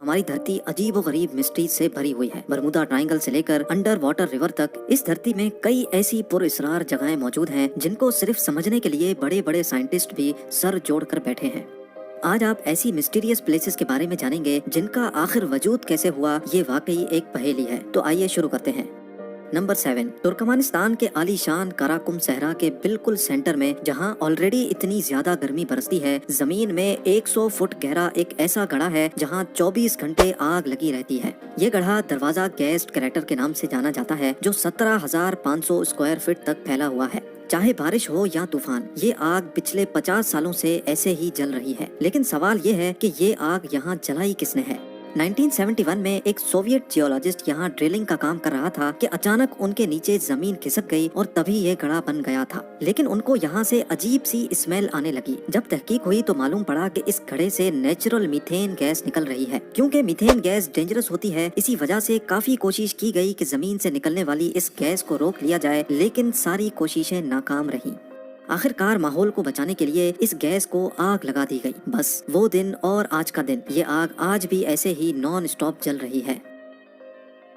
हमारी धरती अजीब व गरीब मिस्ट्री से भरी हुई है। बरमुदा ट्रायंगल से लेकर अंडर वाटर रिवर तक इस धरती में कई ऐसी पुरअसरार जगहें मौजूद हैं जिनको सिर्फ समझने के लिए बड़े बड़े साइंटिस्ट भी सर जोड़कर बैठे हैं। आज आप ऐसी मिस्टीरियस प्लेसेस के बारे में जानेंगे जिनका आखिर वजूद कैसे हुआ, ये वाकई एक पहेली है। तो आइए शुरू करते हैं। नंबर 7, तुर्कमेनिस्तान के आलीशान काराकुम सहरा के बिल्कुल सेंटर में, जहां ऑलरेडी इतनी ज्यादा गर्मी बरसती है, जमीन में 100 फुट गहरा एक ऐसा गड्ढा है जहां 24 घंटे आग लगी रहती है। ये गड्ढा दरवाजा गैस क्रैटर के नाम से जाना जाता है, जो 17,500 स्क्वायर फीट तक फैला हुआ है। चाहे बारिश हो या तूफान, ये आग पिछले 50 सालों से ऐसे ही जल रही है। लेकिन सवाल ये है कि ये आग यहाँ जलाई किसने है। 1971 में एक सोवियत जियोलॉजिस्ट यहाँ ड्रिलिंग का काम कर रहा था कि अचानक उनके नीचे जमीन खिसक गई और तभी ये गड्ढा बन गया था। लेकिन उनको यहाँ से अजीब सी स्मेल आने लगी। जब तहकीक हुई तो मालूम पड़ा कि इस गड्ढे से नेचुरल मीथेन गैस निकल रही है। क्योंकि मीथेन गैस डेंजरस होती है, इसी वजह से काफी कोशिश की गई कि जमीन से निकलने वाली इस गैस को रोक लिया जाए, लेकिन सारी कोशिशें नाकाम रही। आखिरकार माहौल को बचाने के लिए इस गैस को आग लगा दी गई। बस वो दिन और आज का दिन, ये आग आज भी ऐसे ही नॉन स्टॉप जल रही है।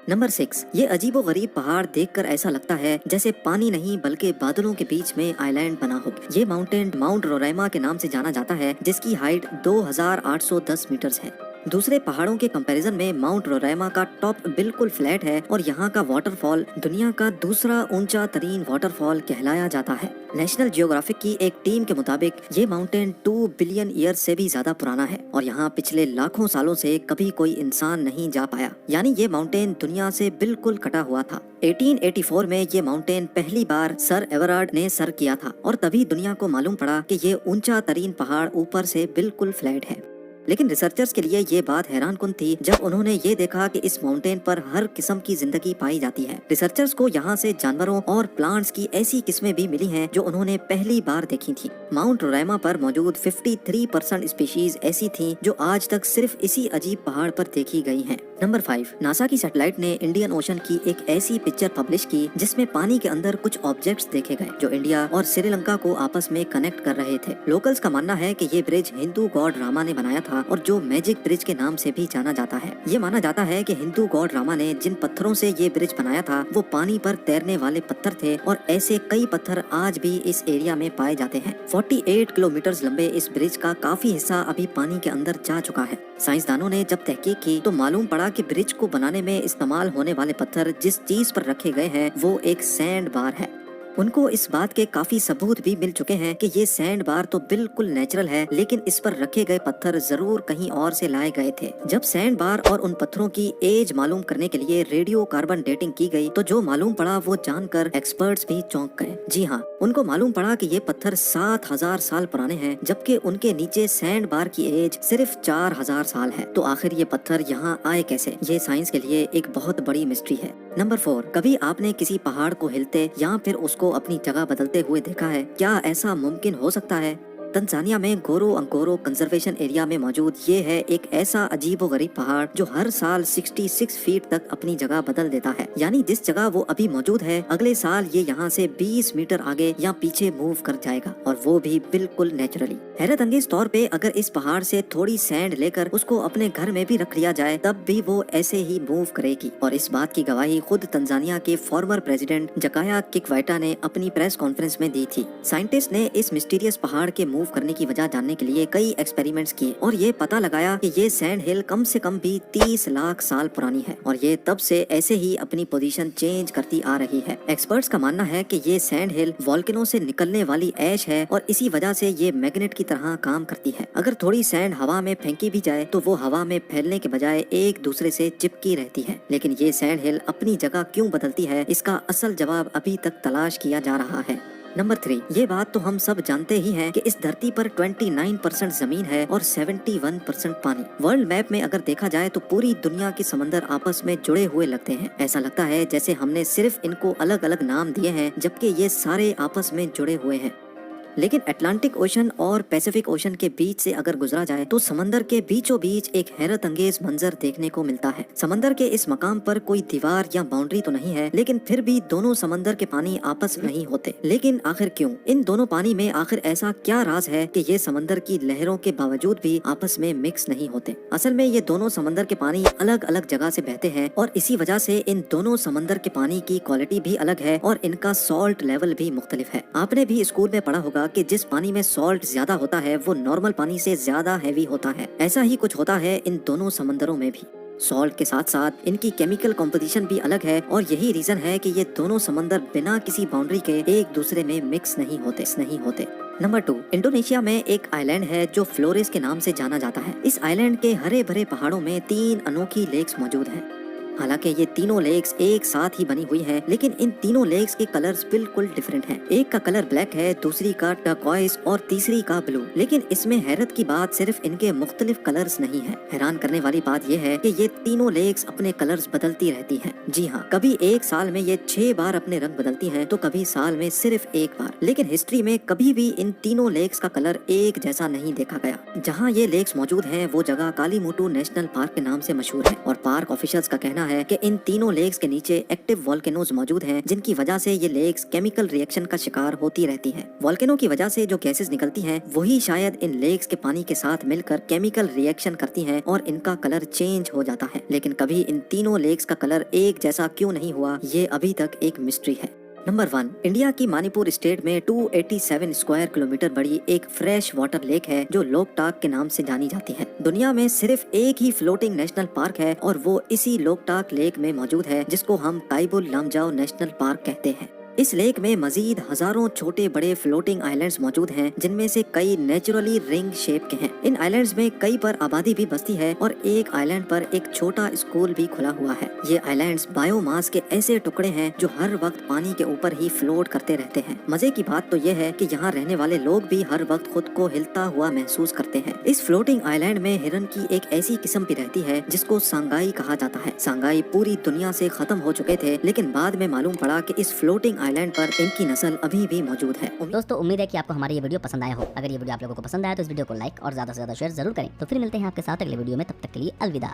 नंबर 6, ये अजीबो गरीब पहाड़ देखकर ऐसा लगता है जैसे पानी नहीं बल्कि बादलों के बीच में आइलैंड बना हो। ये माउंटेन माउंट रोराइमा के नाम से जाना जाता है, जिसकी हाइट 2810 मीटर है। दूसरे पहाड़ों के कंपैरिजन में माउंट रोराइमा का टॉप बिल्कुल फ्लैट है और यहाँ का वाटरफॉल दुनिया का दूसरा ऊंचा तरीन वाटरफॉल कहलाया जाता है। नेशनल जियोग्राफिक की एक टीम के मुताबिक ये माउंटेन 2 बिलियन ईयर से भी ज्यादा पुराना है और यहाँ पिछले लाखों सालों से कभी कोई इंसान नहीं जा पाया। यानी ये माउंटेन दुनिया से बिल्कुल कटा हुआ था। 1884 में ये माउंटेन पहली बार सर एवरार्ड ने सर किया था और तभी दुनिया को मालूम पड़ा कि ये ऊंचा तरीन पहाड़ ऊपर से बिल्कुल फ्लैट है। लेकिन रिसर्चर्स के लिए ये बात हैरानकुन थी जब उन्होंने ये देखा कि इस माउंटेन पर हर किस्म की जिंदगी पाई जाती है। रिसर्चर्स को यहाँ से जानवरों और प्लांट्स की ऐसी किस्में भी मिली हैं जो उन्होंने पहली बार देखी थी। माउंट रोराइमा पर मौजूद 53% स्पीशीज ऐसी थी जो आज तक सिर्फ इसी अजीब पहाड़ पर देखी गई हैं। नंबर 5, नासा की सैटेलाइट ने इंडियन ओशन की एक ऐसी पिक्चर पब्लिश की जिसमें पानी के अंदर कुछ ऑब्जेक्ट्स देखे गए जो इंडिया और श्रीलंका को आपस में कनेक्ट कर रहे थे। लोकल्स का मानना है कि ये ब्रिज हिंदू गॉड रामा ने बनाया था और जो मैजिक ब्रिज के नाम से भी जाना जाता है। ये माना जाता है कि हिंदू गॉड रामा ने जिन पत्थरों से ये ब्रिज बनाया था वो पानी पर तैरने वाले पत्थर थे और ऐसे कई पत्थर आज भी इस एरिया में पाए जाते हैं। 48 किलोमीटर लंबे इस ब्रिज का काफी हिस्सा अभी पानी के अंदर जा चुका है। साइंसदानों ने जब तहकीक की तो मालूम पड़ा कि ब्रिज को बनाने में इस्तेमाल होने वाले पत्थर जिस चीज पर रखे गए हैं वो एक सैंड बार है। उनको इस बात के काफी सबूत भी मिल चुके हैं कि ये सैंड बार तो बिल्कुल नेचुरल है, लेकिन इस पर रखे गए पत्थर जरूर कहीं और से लाए गए थे। जब सैंड बार और उन पत्थरों की एज मालूम करने के लिए रेडियो कार्बन डेटिंग की गई तो जो मालूम पड़ा वो जानकर एक्सपर्ट्स भी चौंक गए। जी हाँ, उनको मालूम पड़ा कि ये पत्थर 7,000 साल पुराने हैं, जबकि उनके नीचे सैंड बार की एज सिर्फ 4,000 साल है। तो आखिर ये पत्थर यहाँ आए कैसे? ये साइंस के लिए एक बहुत बड़ी मिस्ट्री है। नंबर 4, कभी आपने किसी पहाड़ को हिलते या फिर उसको अपनी जगह बदलते हुए देखा है? क्या ऐसा मुमकिन हो सकता है? तंजानिया में गोरो अंकोरो कंजर्वेशन एरिया में मौजूद ये है एक ऐसा अजीबोगरीब पहाड़ जो हर साल 66 फीट तक अपनी जगह बदल देता है। यानी जिस जगह वो अभी मौजूद है अगले साल ये यहाँ से 20 मीटर आगे या पीछे मूव कर जाएगा, और वो भी बिल्कुल नेचुरली। हैरत अंगेज तौर पे अगर इस पहाड़ से थोड़ी सैंड लेकर उसको अपने घर में भी रख लिया जाए तब भी वो ऐसे ही मूव करेगी, और इस बात की गवाही खुद तंजानिया के फॉर्मर प्रेसिडेंट जकाया किकवाइटा ने अपनी प्रेस कॉन्फ्रेंस में दी थी। साइंटिस्ट ने इस मिस्टीरियस पहाड़ के मूव करने की वजह जानने के लिए कई एक्सपेरिमेंट्स किए और ये पता लगाया कि ये सैंड हिल कम से कम भी 30 लाख साल पुरानी है और ये तब से ऐसे ही अपनी पोजीशन चेंज करती आ रही है। एक्सपर्ट्स का मानना है कि ये सैंड हिल वोल्केनो से निकलने वाली ऐश है और इसी वजह से ये मैग्नेट की तरह काम करती है। अगर थोड़ी सैंड हवा में फेंकी भी जाए तो वो हवा में फैलने के बजाय एक दूसरे से चिपकी रहती है। लेकिन ये सैंड हिल अपनी जगह क्यों बदलती है, इसका असल जवाब अभी तक तलाश किया जा रहा है। नंबर 3, ये बात तो हम सब जानते ही हैं कि इस धरती पर 29% जमीन है और 71% पानी। वर्ल्ड मैप में अगर देखा जाए तो पूरी दुनिया के समंदर आपस में जुड़े हुए लगते हैं। ऐसा लगता है जैसे हमने सिर्फ इनको अलग अलग नाम दिए हैं, जबकि ये सारे आपस में जुड़े हुए हैं। लेकिन अटलांटिक ओशन और पैसिफिक ओशन के बीच से अगर गुजरा जाए तो समंदर के बीचों बीच एक हैरत अंगेज मंजर देखने को मिलता है। समंदर के इस मकाम पर कोई दीवार या बाउंड्री तो नहीं है, लेकिन फिर भी दोनों समंदर के पानी आपस में नहीं होते। लेकिन आखिर क्यों? इन दोनों पानी में आखिर ऐसा क्या राज है कि ये समंदर की लहरों के बावजूद भी आपस में मिक्स नहीं होते? असल में ये दोनों समंदर के पानी अलग अलग जगह से बहते हैं और इसी वजह से इन दोनों समंदर के पानी की क्वालिटी भी अलग है और इनका सॉल्ट लेवल भी मुख्तलिफ है। आपने भी स्कूल में पढ़ा होगा कि जिस पानी में सॉल्ट ज्यादा होता है वो नॉर्मल पानी से ज्यादा हैवी होता है। ऐसा ही कुछ होता है इन दोनों समंदरों में भी। सॉल्ट के साथ साथ इनकी केमिकल कॉम्पोजिशन भी अलग है और यही रीजन है कि ये दोनों समंदर बिना किसी बाउंड्री के एक दूसरे में मिक्स नहीं होते। नंबर 2, इंडोनेशिया में एक आइलैंड है जो फ्लोरेस के नाम से जाना जाता है। इस आइलैंड के हरे भरे पहाड़ों में 3 अनोखी लेक्स मौजूद हैं। हालांकि ये तीनों लेक्स एक साथ ही बनी हुई हैं, लेकिन इन तीनों लेक्स के कलर्स बिल्कुल डिफरेंट हैं। एक का कलर ब्लैक है, दूसरी का टर्कोइज और तीसरी का ब्लू। लेकिन इसमें हैरत की बात सिर्फ इनके मुख्तलिफ कलर्स नहीं है। हैरान करने वाली बात यह है कि ये तीनों लेक्स अपने कलर्स बदलती रहती हैं। जी हाँ, कभी एक साल में ये 6 बार अपने रंग बदलती हैं तो कभी साल में सिर्फ 1 बार। लेकिन हिस्ट्री में कभी भी इन तीनों लेक्स का कलर एक जैसा नहीं देखा गया। जहाँ ये लेक्स मौजूद हैं वो जगह कालीमुटू नेशनल पार्क के नाम से मशहूर है और पार्क ऑफिशियल्स का कहना है कि इन तीनों लेक्स के नीचे एक्टिव वोल्केनोज मौजूद हैं, जिनकी वजह से ये लेक्स केमिकल रिएक्शन का शिकार होती रहती हैं। वोल्केनो की वजह से जो गैसेस निकलती हैं वही शायद इन लेक्स के पानी के साथ मिलकर केमिकल रिएक्शन करती हैं और इनका कलर चेंज हो जाता है। लेकिन कभी इन तीनों लेक्स का कलर एक जैसा क्यों नहीं हुआ, ये अभी तक एक मिस्ट्री है। नंबर 1, इंडिया की मणिपुर स्टेट में 287 स्क्वायर किलोमीटर बड़ी एक फ्रेश वाटर लेक है जो लोकटाक के नाम से जानी जाती है। दुनिया में सिर्फ एक ही फ्लोटिंग नेशनल पार्क है और वो इसी लोकटाक लेक में मौजूद है, जिसको हम काइबुल लामजाओ नेशनल पार्क कहते हैं। इस लेक में मजीद हजारों छोटे बड़े फ्लोटिंग आइलैंड्स मौजूद हैं, जिनमें से कई नेचुरली रिंग शेप के हैं। इन आइलैंड्स में कई पर आबादी भी बसती है और एक आइलैंड पर एक छोटा स्कूल भी खुला हुआ है। ये आइलैंड्स बायोमास के ऐसे टुकड़े हैं जो हर वक्त पानी के ऊपर ही फ्लोट करते रहते हैं। मजे की बात तो ये है कि यहाँ रहने वाले लोग भी हर वक्त खुद को हिलता हुआ महसूस करते हैं। इस फ्लोटिंग आइलैंड में हिरन की एक ऐसी किस्म भी रहती है जिसको सांगाई कहा जाता है। सांगाई पूरी दुनिया से खत्म हो चुके थे, लेकिन बाद में मालूम पड़ा कि इस फ्लोटिंग आइलैंड पर इनकी नस्ल अभी भी मौजूद है। दोस्तों, उम्मीद है कि आपको हमारा ये वीडियो पसंद आया हो। अगर ये वीडियो आप लोगों को पसंद आया तो इस वीडियो को लाइक और ज्यादा से ज्यादा शेयर जरूर करें। तो फिर मिलते हैं आपके साथ अगले वीडियो में, तब तक के लिए अलविदा।